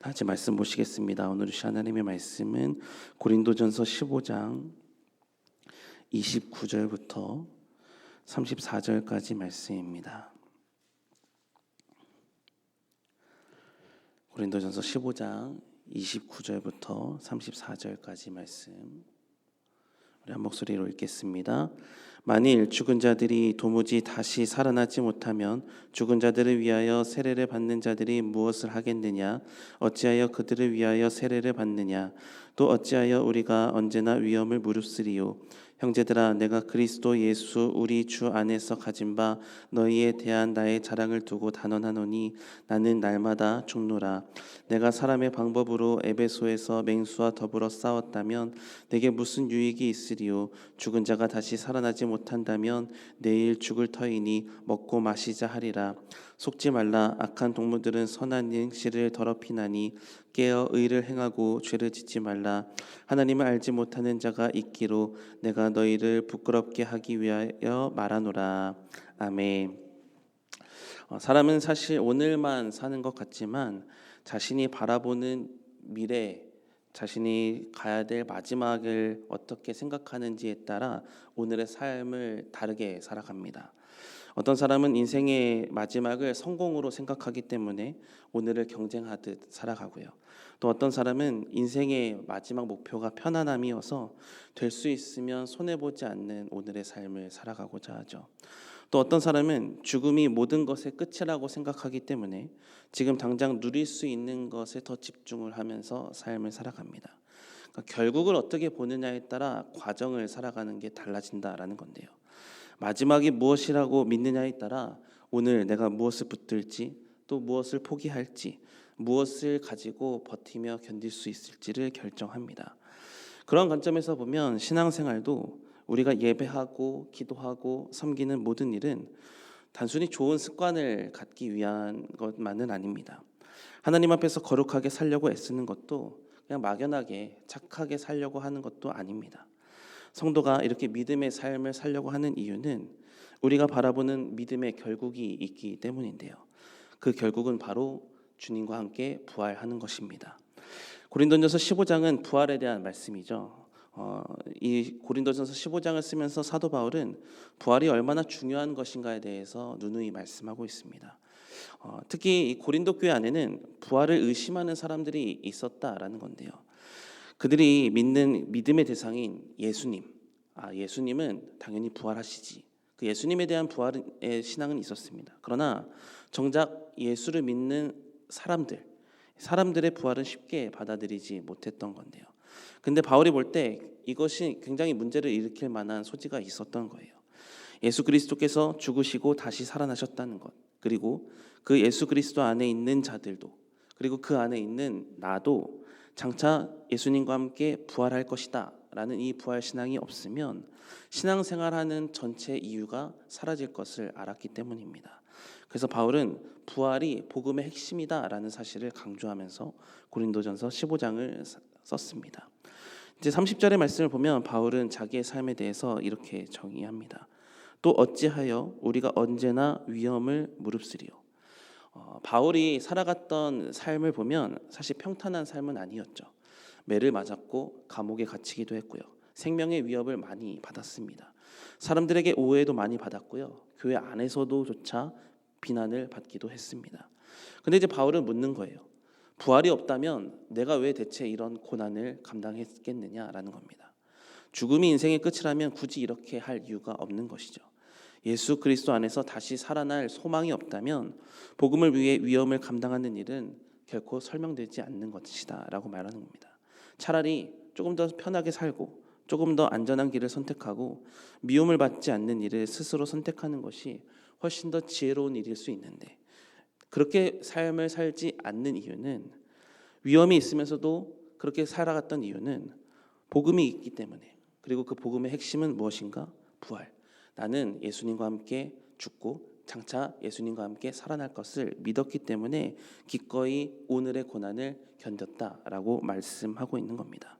다 같이 말씀 보시겠습니다. 오늘 주신 하나님의 말씀은 고린도전서 15장 29절부터 34절까지 말씀입니다. 고린도전서 15장 29절부터 34절까지 말씀 우리 한 목소리로 읽겠습니다. 만일 죽은 자들이 도무지 다시 살아나지 못하면 죽은 자들을 위하여 세례를 받는 자들이 무엇을 하겠느냐? 어찌하여 그들을 위하여 세례를 받느냐? 또 어찌하여 우리가 언제나 위험을 무릅쓰리요? 형제들아, 내가 그리스도 예수 우리 주 안에서 가진 바 너희에 대한 나의 자랑을 두고 단언하노니 나는 날마다 죽노라. 내가 사람의 방법으로 에베소에서 맹수와 더불어 싸웠다면 내게 무슨 유익이 있으리요? 죽은 자가 다시 살아나지 못한다면 내일 죽을 터이니 먹고 마시자 하리라. 속지 말라. 악한 동무들은 선한 행실을 더럽히나니 깨어 의를 행하고 죄를 짓지 말라. 하나님을 알지 못하는 자가 있기로 내가 너희를 부끄럽게 하기 위하여 말하노라. 아멘. 사람은 사실 오늘만 사는 것 같지만 자신이 바라보는 미래, 자신이 가야 될 마지막을 어떻게 생각하는지에 따라 오늘의 삶을 다르게 살아갑니다. 어떤 사람은 인생의 마지막을 성공으로 생각하기 때문에 오늘을 경쟁하듯 살아가고요. 또 어떤 사람은 인생의 마지막 목표가 편안함이어서 될 수 있으면 손해보지 않는 오늘의 삶을 살아가고자 하죠. 또 어떤 사람은 죽음이 모든 것의 끝이라고 생각하기 때문에 지금 당장 누릴 수 있는 것에 더 집중을 하면서 삶을 살아갑니다. 그러니까 결국을 어떻게 보느냐에 따라 과정을 살아가는 게 달라진다라는 건데요. 마지막이 무엇이라고 믿느냐에 따라 오늘 내가 무엇을 붙들지 또 무엇을 포기할지 무엇을 가지고 버티며 견딜 수 있을지를 결정합니다. 그런 관점에서 보면 신앙생활도 우리가 예배하고 기도하고 섬기는 모든 일은 단순히 좋은 습관을 갖기 위한 것만은 아닙니다. 하나님 앞에서 거룩하게 살려고 애쓰는 것도 그냥 막연하게 착하게 살려고 하는 것도 아닙니다. 성도가 이렇게 믿음의 삶을 살려고 하는 이유는 우리가 바라보는 믿음의 결국이 있기 때문인데요. 그 결국은 바로 주님과 함께 부활하는 것입니다. 고린도전서 15장은 부활에 대한 말씀이죠. 이 고린도전서 15장을 쓰면서 사도 바울은 부활이 얼마나 중요한 것인가에 대해서 누누이 말씀하고 있습니다. 특히 이 고린도 교회 안에는 부활을 의심하는 사람들이 있었다라는 건데요. 그들이 믿는 믿음의 대상인 예수님, 예수님은 당연히 부활하시지. 그 예수님에 대한 부활의 신앙은 있었습니다. 그러나 정작 예수를 믿는 사람들의 부활은 쉽게 받아들이지 못했던 건데요. 근데 바울이 볼 때 이것이 굉장히 문제를 일으킬 만한 소지가 있었던 거예요. 예수 그리스도께서 죽으시고 다시 살아나셨다는 것, 그리고 그 예수 그리스도 안에 있는 자들도, 그리고 그 안에 있는 나도 장차 예수님과 함께 부활할 것이다 라는 이 부활 신앙이 없으면 신앙생활하는 전체 이유가 사라질 것을 알았기 때문입니다. 그래서 바울은 부활이 복음의 핵심이다 라는 사실을 강조하면서 고린도전서 15장을 썼습니다. 이제 30절의 말씀을 보면 바울은 자기의 삶에 대해서 이렇게 정의합니다. 또 어찌하여 우리가 언제나 위험을 무릅쓰리요. 바울이 살아갔던 삶을 보면 사실 평탄한 삶은 아니었죠. 매를 맞았고 감옥에 갇히기도 했고요. 생명의 위협을 많이 받았습니다. 사람들에게 오해도 많이 받았고요. 교회 안에서도조차 비난을 받기도 했습니다. 근데 이제 바울은 묻는 거예요. 부활이 없다면 내가 왜 대체 이런 고난을 감당했겠느냐라는 겁니다. 죽음이 인생의 끝이라면 굳이 이렇게 할 이유가 없는 것이죠. 예수 그리스도 안에서 다시 살아날 소망이 없다면 복음을 위해 위험을 감당하는 일은 결코 설명되지 않는 것이다 라고 말하는 겁니다. 차라리 조금 더 편하게 살고 조금 더 안전한 길을 선택하고 미움을 받지 않는 일을 스스로 선택하는 것이 훨씬 더 지혜로운 일일 수 있는데 그렇게 삶을 살지 않는 이유는 위험이 있으면서도 그렇게 살아갔던 이유는 복음이 있기 때문에, 그리고 그 복음의 핵심은 무엇인가? 부활. 나는 예수님과 함께 죽고 장차 예수님과 함께 살아날 것을 믿었기 때문에 기꺼이 오늘의 고난을 견뎠다라고 말씀하고 있는 겁니다.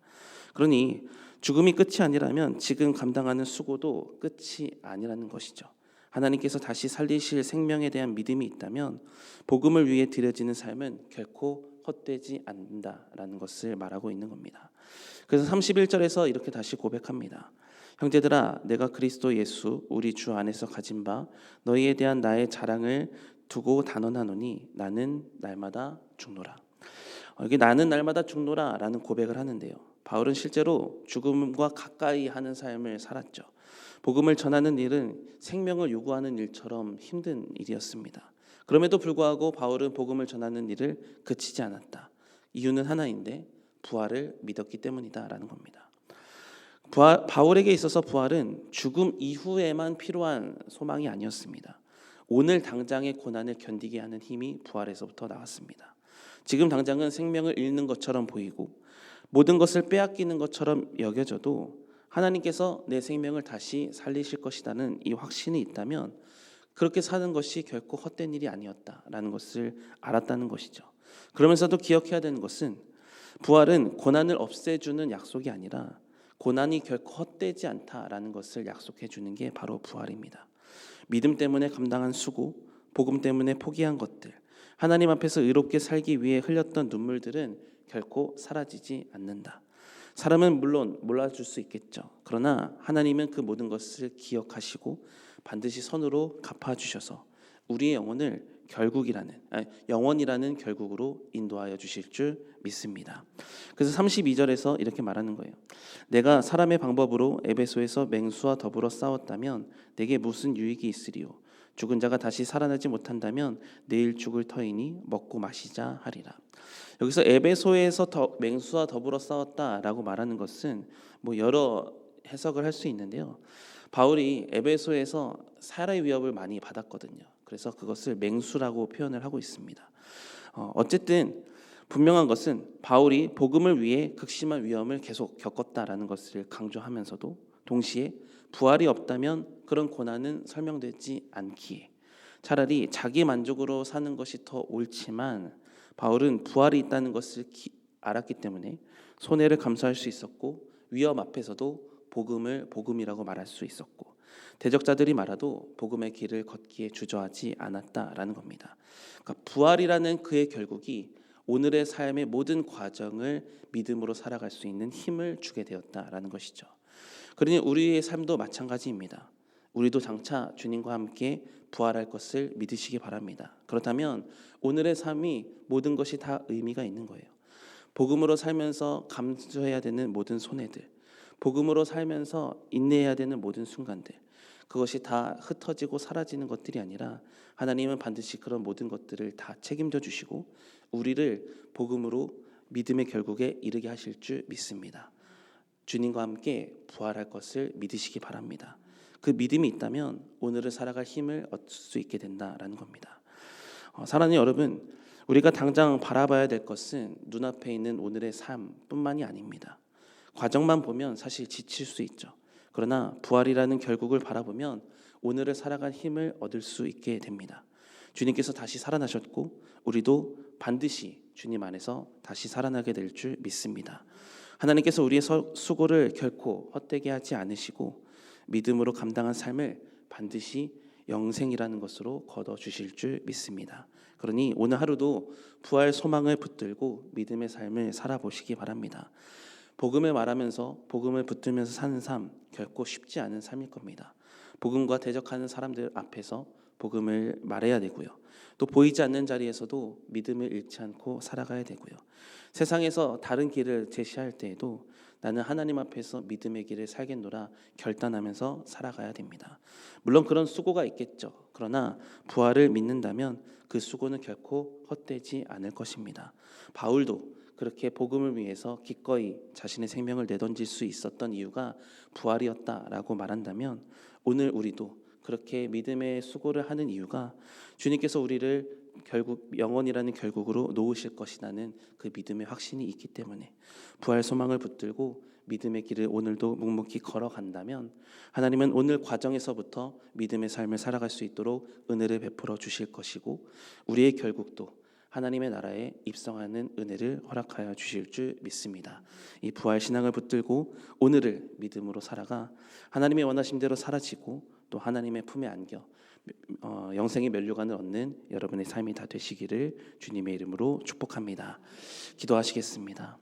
그러니 죽음이 끝이 아니라면 지금 감당하는 수고도 끝이 아니라는 것이죠. 하나님께서 다시 살리실 생명에 대한 믿음이 있다면 복음을 위해 드려지는 삶은 결코 헛되지 않는다라는 것을 말하고 있는 겁니다. 그래서 31절에서 이렇게 다시 고백합니다. 형제들아, 내가 그리스도 예수 우리 주 안에서 가진 바 너희에 대한 나의 자랑을 두고 단언하노니 나는 날마다 죽노라. 여기 나는 날마다 죽노라라는 고백을 하는데요. 바울은 실제로 죽음과 가까이 하는 삶을 살았죠. 복음을 전하는 일은 생명을 요구하는 일처럼 힘든 일이었습니다. 그럼에도 불구하고 바울은 복음을 전하는 일을 그치지 않았다. 이유는 하나인데 부활을 믿었기 때문이다라는 겁니다. 바울에게 있어서 부활은 죽음 이후에만 필요한 소망이 아니었습니다. 오늘 당장의 고난을 견디게 하는 힘이 부활에서부터 나왔습니다. 지금 당장은 생명을 잃는 것처럼 보이고 모든 것을 빼앗기는 것처럼 여겨져도 하나님께서 내 생명을 다시 살리실 것이라는 이 확신이 있다면 그렇게 사는 것이 결코 헛된 일이 아니었다라는 것을 알았다는 것이죠. 그러면서도 기억해야 되는 것은 부활은 고난을 없애주는 약속이 아니라 고난이 결코 헛되지 않다라는 것을 약속해 주는 게 바로 부활입니다. 믿음 때문에 감당한 수고, 복음 때문에 포기한 것들, 하나님 앞에서 의롭게 살기 위해 흘렸던 눈물들은 결코 사라지지 않는다. 사람은 물론 몰라줄 수 있겠죠. 그러나 하나님은 그 모든 것을 기억하시고 반드시 선으로 갚아주셔서 우리의 영원이라는 결국으로 인도하여 주실 줄 믿습니다. 그래서 32절에서 이렇게 말하는 거예요. 내가 사람의 방법으로 에베소에서 맹수와 더불어 싸웠다면 내게 무슨 유익이 있으리요? 죽은 자가 다시 살아나지 못한다면 내일 죽을 터이니 먹고 마시자 하리라. 여기서 에베소에서 맹수와 더불어 싸웠다라고 말하는 것은 여러 해석을 할 수 있는데요. 바울이 에베소에서 살해의 위협을 많이 받았거든요. 그래서 그것을 맹수라고 표현을 하고 있습니다. 어쨌든 분명한 것은 바울이 복음을 위해 극심한 위험을 계속 겪었다라는 것을 강조하면서도 동시에 부활이 없다면 그런 고난은 설명되지 않기에 차라리 자기 만족으로 사는 것이 더 옳지만 바울은 부활이 있다는 것을 알았기 때문에 손해를 감수할 수 있었고 위험 앞에서도 복음을 복음이라고 말할 수 있었고 대적자들이 말아도 복음의 길을 걷기에 주저하지 않았다라는 겁니다. 그러니까 부활이라는 그의 결국이 오늘의 삶의 모든 과정을 믿음으로 살아갈 수 있는 힘을 주게 되었다라는 것이죠. 그러니 우리의 삶도 마찬가지입니다. 우리도 장차 주님과 함께 부활할 것을 믿으시기 바랍니다. 그렇다면 오늘의 삶이 모든 것이 다 의미가 있는 거예요. 복음으로 살면서 감수해야 되는 모든 손해들, 복음으로 살면서 인내해야 되는 모든 순간들, 그것이 다 흩어지고 사라지는 것들이 아니라 하나님은 반드시 그런 모든 것들을 다 책임져 주시고 우리를 복음으로 믿음의 결국에 이르게 하실 줄 믿습니다. 주님과 함께 부활할 것을 믿으시기 바랍니다. 그 믿음이 있다면 오늘을 살아갈 힘을 얻을 수 있게 된다라는 겁니다. 사랑하는 여러분, 우리가 당장 바라봐야 될 것은 눈앞에 있는 오늘의 삶뿐만이 아닙니다. 과정만 보면 사실 지칠 수 있죠. 그러나 부활이라는 결국을 바라보면 오늘을 살아갈 힘을 얻을 수 있게 됩니다. 주님께서 다시 살아나셨고 우리도 반드시 주님 안에서 다시 살아나게 될 줄 믿습니다. 하나님께서 우리의 수고를 결코 헛되게 하지 않으시고 믿음으로 감당한 삶을 반드시 영생이라는 것으로 거둬주실 줄 믿습니다. 그러니 오늘 하루도 부활 소망을 붙들고 믿음의 삶을 살아보시기 바랍니다. 복음을 말하면서 복음을 붙들면서 사는 삶 결코 쉽지 않은 삶일 겁니다. 복음과 대적하는 사람들 앞에서 복음을 말해야 되고요. 또 보이지 않는 자리에서도 믿음을 잃지 않고 살아가야 되고요. 세상에서 다른 길을 제시할 때에도 나는 하나님 앞에서 믿음의 길을 살겠노라 결단하면서 살아가야 됩니다. 물론 그런 수고가 있겠죠. 그러나 부활을 믿는다면 그 수고는 결코 헛되지 않을 것입니다. 바울도 그렇게 복음을 위해서 기꺼이 자신의 생명을 내던질 수 있었던 이유가 부활이었다라고 말한다면 오늘 우리도 그렇게 믿음의 수고를 하는 이유가 주님께서 우리를 결국 영원이라는 결국으로 놓으실 것이라는 그 믿음의 확신이 있기 때문에 부활 소망을 붙들고 믿음의 길을 오늘도 묵묵히 걸어간다면 하나님은 오늘 과정에서부터 믿음의 삶을 살아갈 수 있도록 은혜를 베풀어 주실 것이고 우리의 결국도 하나님의 나라에 입성하는 은혜를 허락하여 주실 줄 믿습니다. 이 부활 신앙을 붙들고 오늘을 믿음으로 살아가 하나님의 원하심대로 사라지고 또 하나님의 품에 안겨 영생의 면류관을 얻는 여러분의 삶이 다 되시기를 주님의 이름으로 축복합니다. 기도하시겠습니다.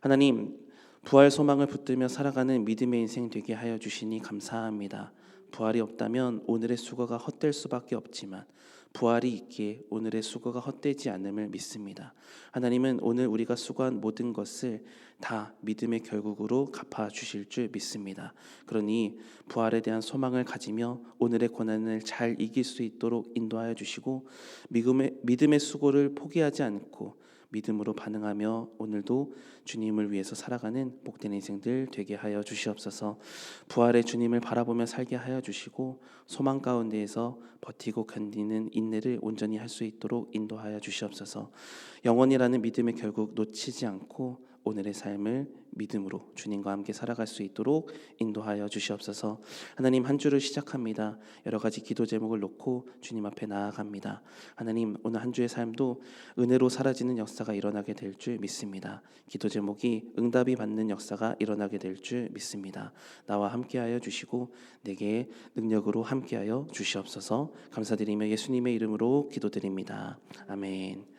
하나님, 부활 소망을 붙들며 살아가는 믿음의 인생 되게 하여 주시니 감사합니다. 부활이 없다면 오늘의 수고가 헛될 수밖에 없지만 부활이 있기에 오늘의 수고가 헛되지 않음을 믿습니다. 하나님은 오늘 우리가 수고한 모든 것을 다 믿음의 결국으로 갚아주실 줄 믿습니다. 그러니 부활에 대한 소망을 가지며 오늘의 고난을 잘 이길 수 있도록 인도하여 주시고 믿음의 수고를 포기하지 않고 믿음으로 반응하며 오늘도 주님을 위해서 살아가는 복된 인생들 되게 하여 주시옵소서. 부활의 주님을 바라보며 살게 하여 주시고 소망 가운데에서 버티고 견디는 인내를 온전히 할 수 있도록 인도하여 주시옵소서. 영원이라는 믿음의 결국 놓치지 않고 오늘의 삶을 믿음으로 주님과 함께 살아갈 수 있도록 인도하여 주시옵소서. 하나님, 한 주를 시작합니다. 여러 가지 기도 제목을 놓고 주님 앞에 나아갑니다. 하나님, 오늘 한 주의 삶도 은혜로 사라지는 역사가 일어나게 될 줄 믿습니다. 기도 제목이 응답이 받는 역사가 일어나게 될 줄 믿습니다. 나와 함께하여 주시고 내게 능력으로 함께하여 주시옵소서. 감사드리며 예수님의 이름으로 기도드립니다. 아멘.